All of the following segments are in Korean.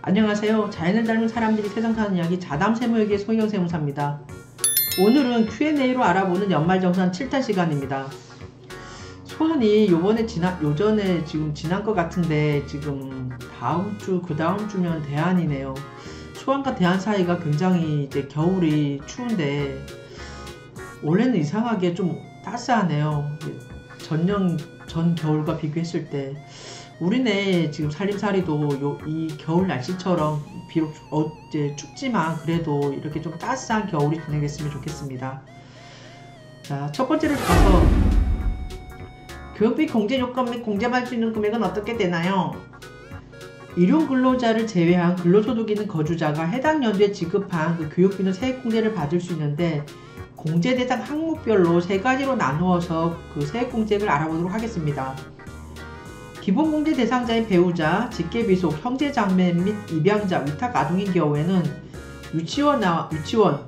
안녕하세요. 자연을 닮은 사람들이 세상 사는 이야기 자담세무에게 소희영세무사입니다. 오늘은 Q&A로 알아보는 연말정산 7탄 시간입니다. 소환이 요전에 지금 지난 것 같은데 지금 다음주 그 다음주면 대안이네요. 소환과 대안 사이가 굉장히 이제 겨울이 추운데 올해는 이상하게 좀 따스하네요. 전 겨울과 비교했을 때 우리네 지금 살림살이도 이 겨울 날씨처럼 비록 어제 춥지만 그래도 이렇게 좀 따스한 겨울이 진행됐으면 좋겠습니다. 자, 첫 번째로 가서 교육비 공제 요건 및 공제받을 수 있는 금액은 어떻게 되나요? 일용 근로자를 제외한 근로소득 있는 거주자가 해당 연도에 지급한 그 교육비는 세액공제를 받을 수 있는데 공제 대상 항목별로 세 가지로 나누어서 그 세액공제를 알아보도록 하겠습니다. 기본공제 대상자인 배우자, 직계비속, 형제자매 및 입양자, 위탁아동인 경우에는 유치원,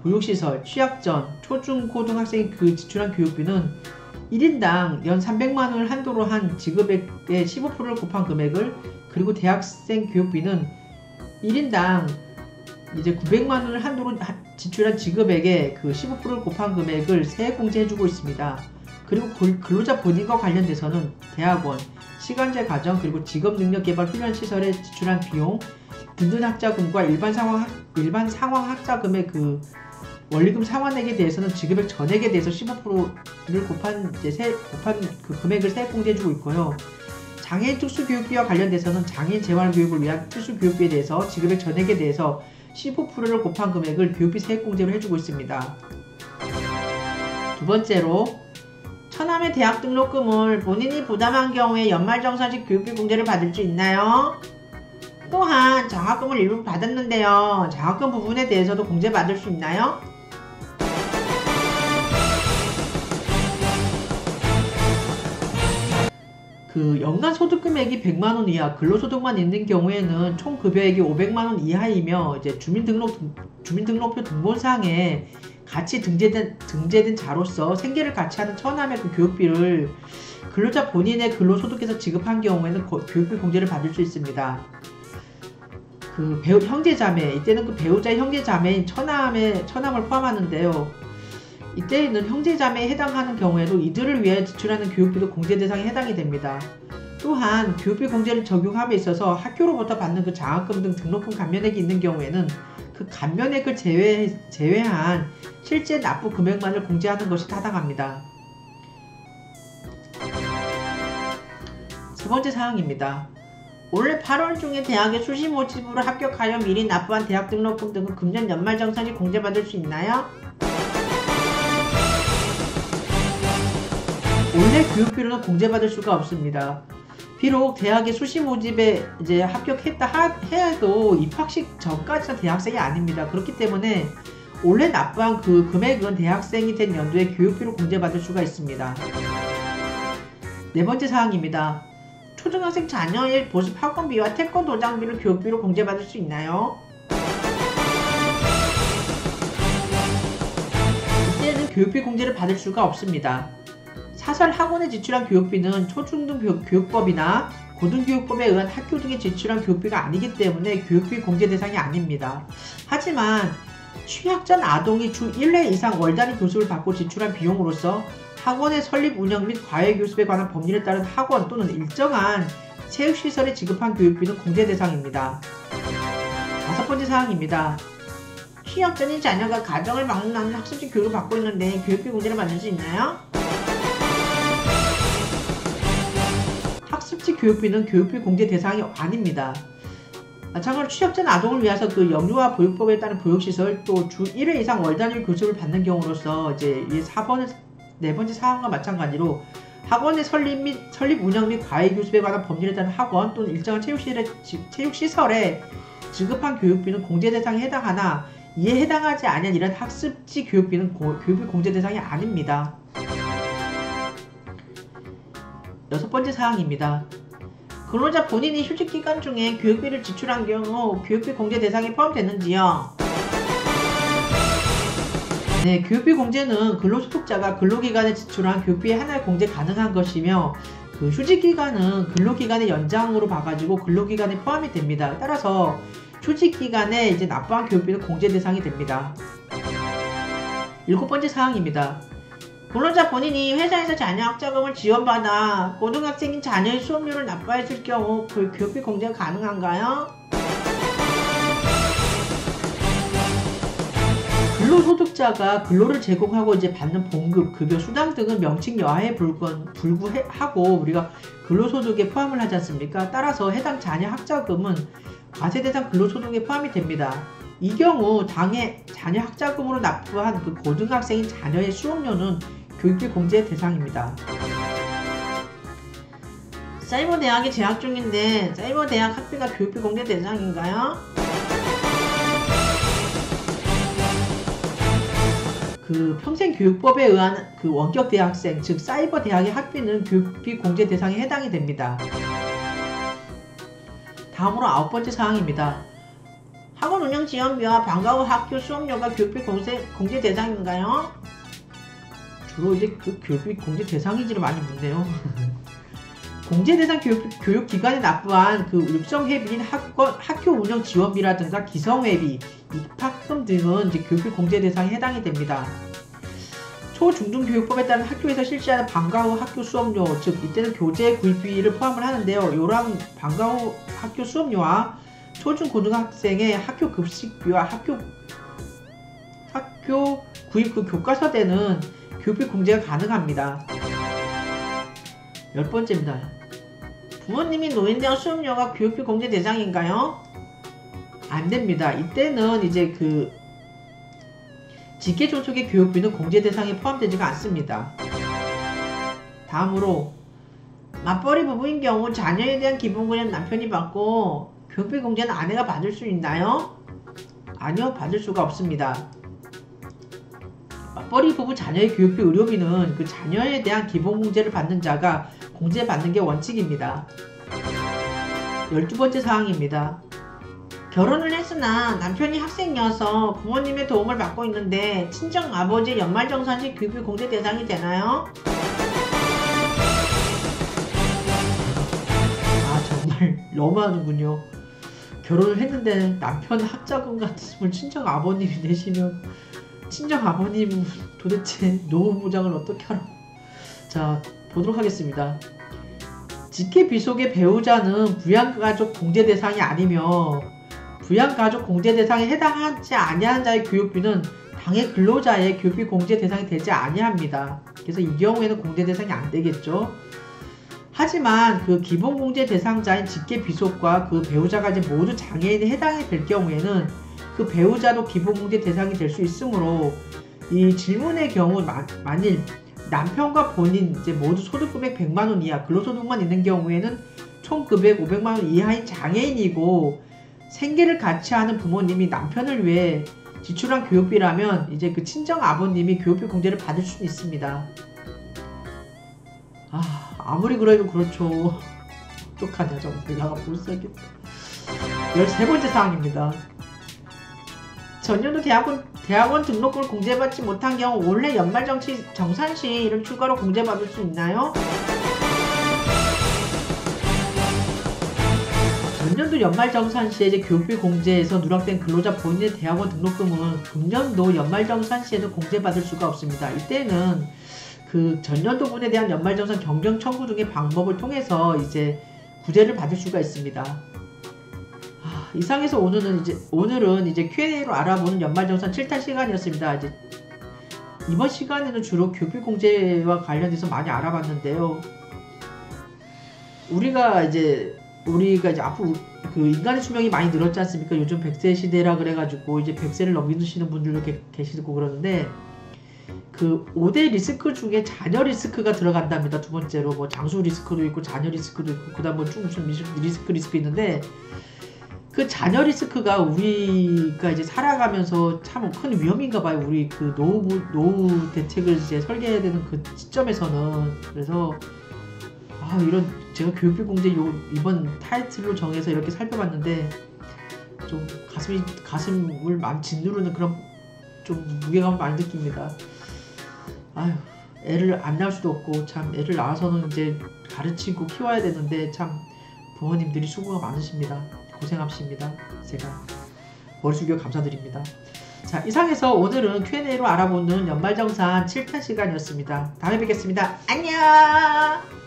보육시설, 취약전, 초중고등학생이 그 지출한 교육비는 1인당 연 300만원을 한도로 한 지급액의 15%를 곱한 금액을, 그리고 대학생 교육비는 1인당 이제 900만원을 한도로 지출한 지급액의 그 15%를 곱한 금액을 세액공제해주고 있습니다. 그리고 근로자 본인과 관련돼서는 대학원, 시간제 과정, 그리고 직업능력개발훈련시설에 지출한 비용, 든든학자금과 일반 상황학자금의 그 원리금 상환액에 대해서는 지급액 전액에 대해서 15%를 곱한 그 금액을 세액공제해주고 있고요. 장애인 특수교육비와 관련돼서는 장애인 재활교육을 위한 특수교육비에 대해서 지급액 전액에 대해서 15%를 곱한 금액을 교육비 세액공제로 해주고 있습니다. 두 번째로, 처남의 대학 등록금을 본인이 부담한 경우에 연말정산식 교육비 공제를 받을 수 있나요? 또한 장학금을 일부 받았는데요. 장학금 부분에 대해서도 공제받을 수 있나요? 그 연간 소득금액이 100만원 이하, 근로소득만 있는 경우에는 총 급여액이 500만원 이하이며 이제 주민등록표 등본상에 같이 등재된 자로서 생계를 같이 하는 처남의 그 교육비를 근로자 본인의 근로소득에서 지급한 경우에는 교육비 공제를 받을 수 있습니다. 그 형제자매, 이때는 그 배우자의 형제자매인 처남을 포함하는데요. 이때는 형제자매에 해당하는 경우에도 이들을 위해 지출하는 교육비도 공제 대상에 해당이 됩니다. 또한 교육비 공제를 적용함에 있어서 학교로부터 받는 그 장학금 등 등록금 감면액이 있는 경우에는 그 감면액을 제외한 실제 납부 금액만을 공제하는 것이 타당합니다. 세 번째 사항입니다. 올해 8월 중에 대학의 수시 모집으로 합격하여 미리 납부한 대학 등록금 등은 금년 연말정산이 공제받을 수 있나요? 올해 교육비로는 공제받을 수가 없습니다. 비록 대학의 수시 모집에 이제 합격했다 해도 입학식 전까지는 대학생이 아닙니다. 그렇기 때문에 올해 납부한 그 금액은 대학생이 된 연도에 교육비로 공제받을 수가 있습니다. 네 번째 사항입니다. 초등학생 자녀의 보습 학원비와 태권도장비를 교육비로 공제받을 수 있나요? 이때는 교육비 공제를 받을 수가 없습니다. 사설 학원에 지출한 교육비는 초중등 교육법이나 고등교육법에 의한 학교 등에 지출한 교육비가 아니기 때문에 교육비 공제 대상이 아닙니다. 하지만 취약전 아동이 주 1회 이상 월 단위 교습을 받고 지출한 비용으로서 학원의 설립 운영 및 과외 교습에 관한 법률에 따른 학원 또는 일정한 체육시설에 지급한 교육비는 공제 대상입니다. 다섯 번째 사항입니다. 취약전인 자녀가 가정을 막론하는 학습지 교육을 받고 있는데 교육비 공제를 받을 수 있나요? 학습지 교육비는 교육비 공제 대상이 아닙니다. 참고로 취약전 아동을 위해서 그 영유아 보육법에 따른 보육시설 또 주 1회 이상 월 단위 교습을 받는 경우로서 이제 이 네 번째 사항과 마찬가지로 학원의 설립 운영 및 과외 교습에 관한 법률에 따른 학원 또는 일정한 체육시설에 지급한 교육비는 공제 대상에 해당하나 이에 해당하지 않은 이런 학습지 교육비는 교육비 공제 대상이 아닙니다. 여섯 번째 사항입니다. 근로자 본인이 휴직기간 중에 교육비를 지출한 경우 교육비 공제 대상에 포함되는지요? 네, 교육비 공제는 근로소득자가 근로기간에 지출한 교육비의 하나에 공제 가능한 것이며 그 휴직기간은 근로기간의 연장으로 봐가지고 근로기간에 포함이 됩니다. 따라서 휴직 기간에 이제 납부한 교육비는 공제 대상이 됩니다. 7번째 사항입니다. 근로자 본인이 회사에서 자녀 학자금을 지원받아 고등학생인 자녀의 수업료를 납부했을 경우 그 교육비 공제가 가능한가요? 근로소득자가 근로를 제공하고 이제 받는 봉급, 급여, 수당 등은 명칭 여하에 불구하고 우리가 근로소득에 포함을 하지 않습니까? 따라서 해당 자녀 학자금은 과세 대상 근로소득에 포함이 됩니다. 이 경우 당해 자녀 학자금으로 납부한 그 고등학생인 자녀의 수업료는 교육비 공제 대상입니다. 사이버대학에 재학 중인데 사이버대학 학비가 교육비 공제 대상인가요? 그 평생교육법에 의한 그 원격대학생, 즉 사이버대학의 학비는 교육비 공제 대상에 해당이 됩니다. 다음으로 9번째 사항입니다. 학원 운영 지원비와 방과 후 학교 수업료가 교육비 공제 대상인가요? 주로 이제 그 교육비 공제 대상인지를 많이 묻네요. 공제 대상 교육기관에 납부한 그 육성회비인 학교 운영 지원비라든가 기성회비, 입학금 등은 이제 교육비 공제 대상에 해당이 됩니다. 초중등교육법에 따른 학교에서 실시하는 방과 후 학교 수업료, 즉 이때는 교재 구입비를 포함을 하는데요. 요랑 방과 후 학교 수업료와 초중고등학생의 학교 급식비와 학교 구입 그 교과서대는 교육비 공제가 가능합니다. 10번째입니다. 부모님이 노인대학 수업료가 교육비 공제 대상인가요? 안 됩니다. 이때는 이제 그 직계존속의 교육비는 공제 대상에 포함되지가 않습니다. 다음으로 맞벌이 부부인 경우 자녀에 대한 기본급여는 남편이 받고 교육비 공제는 아내가 받을 수 있나요? 아니요, 받을 수가 없습니다. 맞벌이 부부 자녀의 교육비 의료비는 그 자녀에 대한 기본 공제를 받는 자가 공제받는 게 원칙입니다. 12번째 사항입니다. 결혼을 했으나 남편이 학생이어서 부모님의 도움을 받고 있는데 친정 아버지의 연말정산시 교육비 공제 대상이 되나요? 아, 정말 너무하는군요. 결혼을 했는데 남편 학자금 같은 걸 친정 아버님이 내시면 친정 아버님은 도대체 노후보장을 어떻게 하라고. 자, 보도록 하겠습니다. 직계비속의 배우자는 부양가족 공제 대상이 아니며 부양가족 공제 대상에 해당하지 아니하는 자의 교육비는 당해 근로자의 교육비 공제 대상이 되지 아니합니다. 그래서 이 경우에는 공제 대상이 안 되겠죠. 하지만 그 기본 공제 대상자인 직계비속과 그 배우자가 이제 모두 장애인에 해당이 될 경우에는 그 배우자도 기본 공제 대상이 될 수 있으므로 이 질문의 경우 만일 남편과 본인 이제 모두 소득금액 100만원 이하 근로소득만 있는 경우에는 총 금액 500만원 이하인 장애인이고 생계를 같이 하는 부모님이 남편을 위해 지출한 교육비라면 이제 그 친정 아버님이 교육비 공제를 받을 수는 있습니다. 아무리 그래도 그렇죠. 어떡하냐 정말 내가 못 살겠다. 13번째 사항입니다. 전년도 대학원 등록금을 공제받지 못한 경우 올해 연말정산시 이를 추가로 공제받을 수 있나요? 전년도 연말정산시에 이제 교육비 공제에서 누락된 근로자 본인의 대학원 등록금은 금년도 연말정산시에는 공제받을 수가 없습니다. 이때는 그 전년도분에 대한 연말정산 경정 청구 등의 방법을 통해서 이제 구제를 받을 수가 있습니다. 이상해서 오늘은 이제 Q&A로 알아보는 연말정산 7탄 시간이었습니다. 이제 이번 시간에는 주로 교육비 공제와 관련해서 많이 알아봤는데요. 우리가 이제 앞으로 그 인간의 수명이 많이 늘었지 않습니까? 요즘 100세 시대라 그래가지고 이제 100세를 넘기시는 분들도 계시고 그러는데 그 5대 리스크 중에 자녀 리스크가 들어간답니다. 두 번째로 뭐 장수 리스크도 있고 자녀 리스크도 있고 그다음 뭐 쭉 무슨 리스크 있는데 그 자녀 리스크가 우리가 이제 살아가면서 참 큰 위험인가 봐요. 우리 그 노후 대책을 이제 설계해야 되는 그 시점에서는. 그래서 이런 제가 교육비 공제 이번 타이틀로 정해서 이렇게 살펴봤는데 좀 가슴을 많이 짓누르는 그런 좀 무게감을 많이 느낍니다. 애를 안 낳을 수도 없고 참 애를 낳아서는 이제 가르치고 키워야 되는데 참 부모님들이 수고가 많으십니다. 고생하십니다. 제가 머리 숙여 감사드립니다. 자, 이상해서 오늘은 Q&A로 알아보는 연말정산 7편 시간이었습니다. 다음에 뵙겠습니다. 안녕!